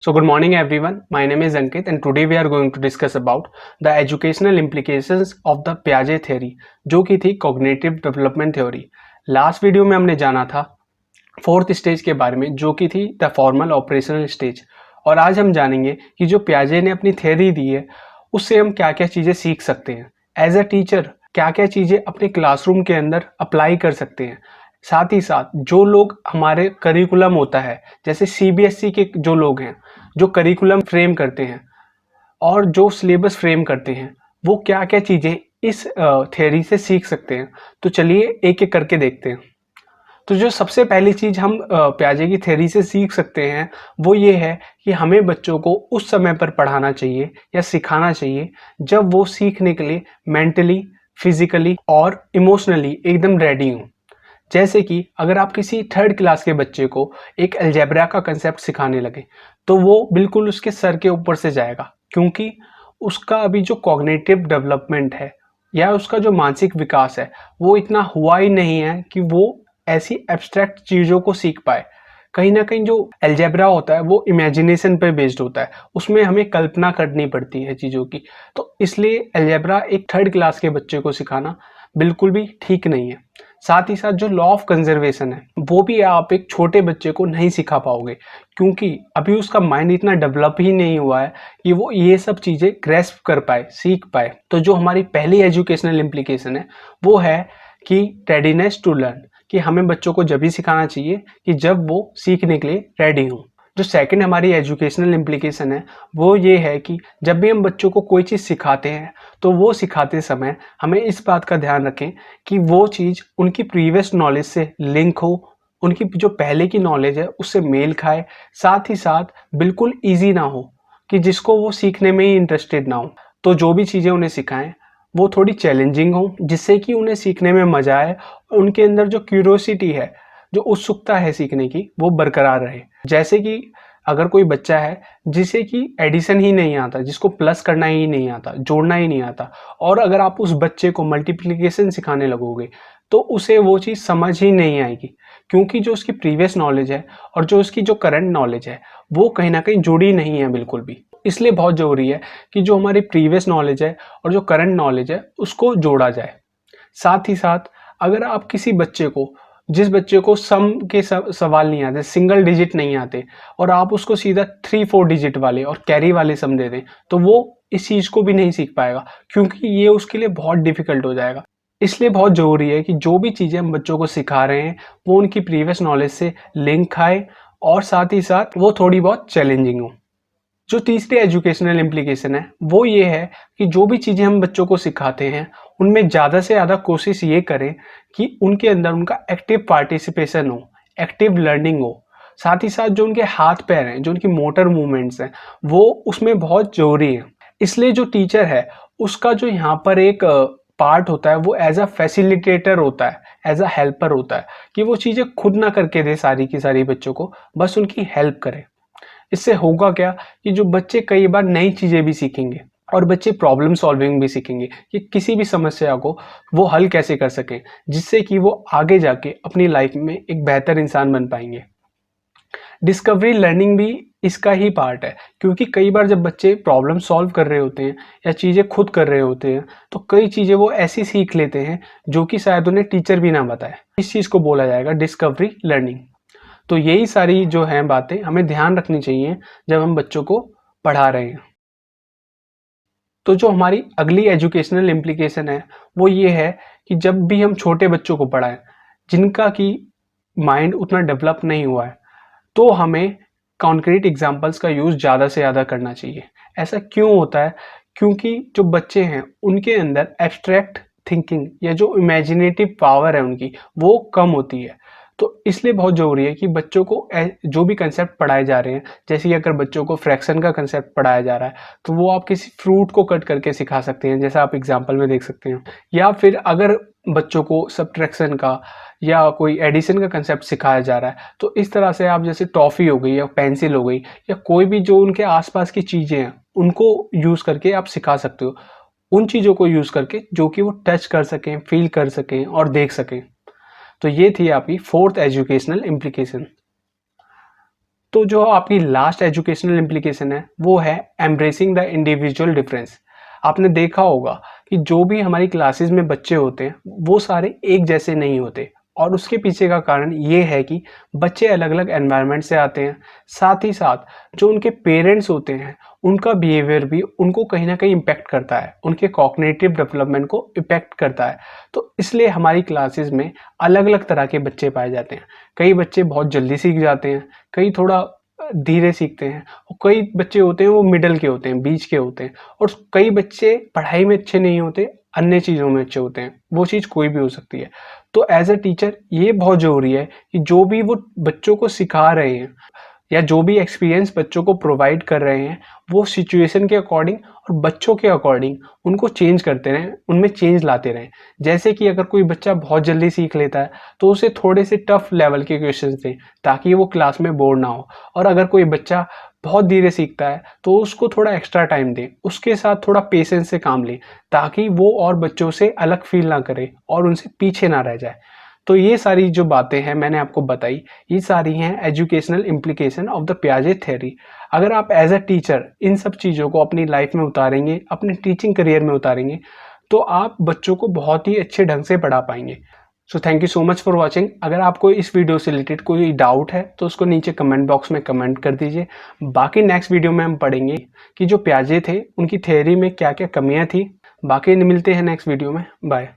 So good morning everyone, my name is Ankit and today we are going to discuss about the educational implications of the Piaget theory जो कि थी cognitive development theory। Last video में हमने जाना था fourth stage के बारे में जो कि थी द फॉर्मल ऑपरेशनल स्टेज, और आज हम जानेंगे कि जो पियाजे ने अपनी थ्योरी दी है उससे हम क्या क्या चीज़ें सीख सकते हैं एज अ टीचर, क्या क्या चीज़ें अपने क्लासरूम के अंदर अप्लाई कर सकते हैं। साथ ही साथ जो लोग हमारे करिकुलम होता है, जैसे सीबीएसई के जो लोग हैं जो करिकुलम फ्रेम करते हैं और जो सिलेबस फ्रेम करते हैं, वो क्या क्या चीज़ें इस थ्योरी से सीख सकते हैं। तो चलिए एक एक करके देखते हैं। तो जो सबसे पहली चीज हम प्याजे की थ्योरी से सीख सकते हैं वो ये है कि हमें बच्चों को उस समय पर पढ़ाना चाहिए या सिखाना चाहिए जब वो सीखने के लिए मेंटली, फिजिकली और इमोशनली एकदम रेडी हों। जैसे कि अगर आप किसी थर्ड क्लास के बच्चे को एक अलजेब्रा का कंसेप्ट सिखाने लगे तो वो बिल्कुल उसके सर के ऊपर से जाएगा, क्योंकि उसका अभी जो कॉग्निटिव डेवलपमेंट है या उसका जो मानसिक विकास है वो इतना हुआ ही नहीं है कि वो ऐसी एब्स्ट्रैक्ट चीज़ों को सीख पाए। कहीं ना कहीं जो अलजेब्रा होता है वो इमेजिनेशन पे बेस्ड होता है, उसमें हमें कल्पना करनी पड़ती है चीज़ों की। तो इसलिए अलजेब्रा एक थर्ड क्लास के बच्चे को सिखाना बिल्कुल भी ठीक नहीं है। साथ ही साथ जो लॉ ऑफ कंजर्वेशन है वो भी आप एक छोटे बच्चे को नहीं सिखा पाओगे, क्योंकि अभी उसका माइंड इतना डेवलप ही नहीं हुआ है कि वो ये सब चीज़ें ग्रेस्प कर पाए, सीख पाए। तो जो हमारी पहली एजुकेशनल इम्प्लीकेशन है वो है कि रेडीनेस टू लर्न, कि हमें बच्चों को जब भी सिखाना चाहिए कि जब वो सीखने के लिए रेडी हों। जो सेकंड हमारी एजुकेशनल इम्प्लीकेशन है वो ये है कि जब भी हम बच्चों को कोई चीज़ सिखाते हैं तो वो सिखाते समय हमें इस बात का ध्यान रखें कि वो चीज़ उनकी प्रीवियस नॉलेज से लिंक हो, उनकी जो पहले की नॉलेज है उससे मेल खाए, साथ ही साथ बिल्कुल ईजी ना हो कि जिसको वो सीखने में ही इंटरेस्टेड ना हो। तो जो भी चीज़ें उन्हें सिखाएं वो थोड़ी चैलेंजिंग हो, जिससे कि उन्हें सीखने में मजा आए, उनके अंदर जो क्यूरियोसिटी है, जो उत्सुकता है सीखने की, वो बरकरार रहे। जैसे कि अगर कोई बच्चा है जिसे कि एडिशन ही नहीं आता, जिसको प्लस करना ही नहीं आता, जोड़ना ही नहीं आता, और अगर आप उस बच्चे को मल्टीप्लिकेशन सिखाने लगोगे तो उसे वो चीज़ समझ ही नहीं आएगी, क्योंकि जो उसकी प्रीवियस नॉलेज है और जो उसकी जो करंट नॉलेज है वो कहीं ना कहीं जुड़ी नहीं है बिल्कुल भी। इसलिए बहुत ज़रूरी है कि जो हमारी प्रीवियस नॉलेज है और जो करंट नॉलेज है उसको जोड़ा जाए। साथ ही साथ अगर आप किसी बच्चे को, जिस बच्चे को सम के सवाल नहीं आते, सिंगल डिजिट नहीं आते, और आप उसको सीधा 3-4 डिजिट वाले और कैरी वाले सम दे दें तो वो इस चीज़ को भी नहीं सीख पाएगा, क्योंकि ये उसके लिए बहुत डिफिकल्ट हो जाएगा। इसलिए बहुत ज़रूरी है कि जो भी चीज़ें हम बच्चों को सिखा रहे हैं वो उनकी प्रीवियस नॉलेज से लिंक खाए और साथ ही साथ वो थोड़ी बहुत चैलेंजिंग हो। जो तीसरी एजुकेशनल इम्प्लीकेशन है वो ये है कि जो भी चीज़ें हम बच्चों को सिखाते हैं उनमें ज़्यादा से ज़्यादा कोशिश ये करें कि उनके अंदर उनका एक्टिव पार्टिसिपेशन हो, एक्टिव लर्निंग हो। साथ ही साथ जो उनके हाथ पैर हैं, जो उनकी मोटर मूवमेंट्स हैं, वो उसमें बहुत ज़रूरी है। इसलिए जो टीचर है उसका जो यहाँ पर एक पार्ट होता है वो एज अ फैसिलिटेटर होता है, एज अ हेल्पर होता है, कि वो चीज़ें खुद ना करके दे सारी की सारी बच्चों को, बस उनकी हेल्प करे। इससे होगा क्या कि जो बच्चे कई बार नई चीज़ें भी सीखेंगे और बच्चे प्रॉब्लम सॉल्विंग भी सीखेंगे कि किसी भी समस्या को वो हल कैसे कर सकें, जिससे कि वो आगे जाके अपनी लाइफ में एक बेहतर इंसान बन पाएंगे। डिस्कवरी लर्निंग भी इसका ही पार्ट है, क्योंकि कई बार जब बच्चे प्रॉब्लम सॉल्व कर रहे होते हैं या चीज़ें खुद कर रहे होते हैं तो कई चीज़ें वो ऐसी सीख लेते हैं जो कि शायद उन्हें टीचर भी ना बताए। इस चीज़ को बोला जाएगा डिस्कवरी लर्निंग। तो यही सारी जो हैं बातें हमें ध्यान रखनी चाहिए जब हम बच्चों को पढ़ा रहे हैं। तो जो हमारी अगली एजुकेशनल इम्प्लीकेशन है वो ये है कि जब भी हम छोटे बच्चों को पढ़ाएं जिनका कि माइंड उतना डेवलप नहीं हुआ है, तो हमें कॉन्क्रीट एग्जाम्पल्स का यूज़ ज़्यादा से ज़्यादा करना चाहिए। ऐसा क्यों होता है? क्योंकि जो बच्चे हैं उनके अंदर एब्स्ट्रैक्ट थिंकिंग या जो इमेजिनेटिव पावर है उनकी वो कम होती है। तो इसलिए बहुत ज़रूरी है कि बच्चों को जो भी कंसेप्ट पढ़ाए जा रहे हैं, जैसे कि अगर बच्चों को फ्रैक्शन का कंसेप्ट पढ़ाया जा रहा है तो वो आप किसी फ्रूट को कट करके सिखा सकते हैं, जैसा आप एग्जाम्पल में देख सकते हैं। या फिर अगर बच्चों को सब्ट्रैक्शन का या कोई एडिशन का कंसेप्ट सिखाया जा रहा है तो इस तरह से आप जैसे टॉफ़ी हो गई या पेंसिल हो गई या कोई भी जो उनके आसपास की चीज़ें हैं उनको यूज़ करके आप सिखा सकते हो। उन चीज़ों को यूज़ करके जो कि वो टच कर सकें, फील कर सकें और देख सकें। तो ये थी आपकी फोर्थ एजुकेशनल इम्प्लीकेशन। तो जो आपकी लास्ट एजुकेशनल इम्प्लीकेशन है वो है एम्ब्रेसिंग द इंडिविजुअल डिफरेंस। आपने देखा होगा कि जो भी हमारी क्लासेस में बच्चे होते हैं वो सारे एक जैसे नहीं होते, और उसके पीछे का कारण ये है कि बच्चे अलग अलग एनवायरनमेंट से आते हैं। साथ ही साथ जो उनके पेरेंट्स होते हैं उनका बिहेवियर भी उनको कहीं ना कहीं इम्पेक्ट करता है, उनके कॉग्निटिव डेवलपमेंट को इम्पेक्ट करता है। तो इसलिए हमारी क्लासेस में अलग अलग तरह के बच्चे पाए जाते हैं। कई बच्चे बहुत जल्दी सीख जाते हैं, कई थोड़ा धीरे सीखते हैं, और कई बच्चे होते हैं वो मिडल के होते हैं, बीच के होते हैं, और कई बच्चे पढ़ाई में अच्छे नहीं होते, अन्य चीज़ों में अच्छे होते हैं। वो चीज़ कोई भी हो सकती है। तो एज अ टीचर ये बहुत ज़रूरी है कि जो भी वो बच्चों को सिखा रहे हैं या जो भी एक्सपीरियंस बच्चों को प्रोवाइड कर रहे हैं वो सिचुएशन के अकॉर्डिंग और बच्चों के अकॉर्डिंग उनको चेंज करते रहें, उनमें चेंज लाते रहें। जैसे कि अगर कोई बच्चा बहुत जल्दी सीख लेता है तो उसे थोड़े से टफ लेवल के क्वेश्चन दें ताकि वो क्लास में बोर ना हो, और अगर कोई बच्चा बहुत धीरे सीखता है तो उसको थोड़ा एक्स्ट्रा टाइम दें, उसके साथ थोड़ा पेशेंस से काम लें ताकि वो और बच्चों से अलग फील ना करे और उनसे पीछे ना रह जाए। तो ये सारी जो बातें हैं मैंने आपको बताई, ये सारी हैं एजुकेशनल इम्प्लीकेशन ऑफ द पियाजे थ्योरी। अगर आप एज अ टीचर इन सब चीज़ों को अपनी लाइफ में उतारेंगे, अपने टीचिंग करियर में उतारेंगे, तो आप बच्चों को बहुत ही अच्छे ढंग से पढ़ा पाएंगे। So thank you so much for watching. अगर आपको इस वीडियो से रिलेटेड कोई डाउट है तो उसको नीचे कमेंट बॉक्स में कमेंट कर दीजिए। बाकी नेक्स्ट वीडियो में हम पढ़ेंगे कि जो पियाजे थे उनकी थ्योरी में क्या क्या कमियां थी। बाकी मिलते हैं नेक्स्ट वीडियो में। बाय।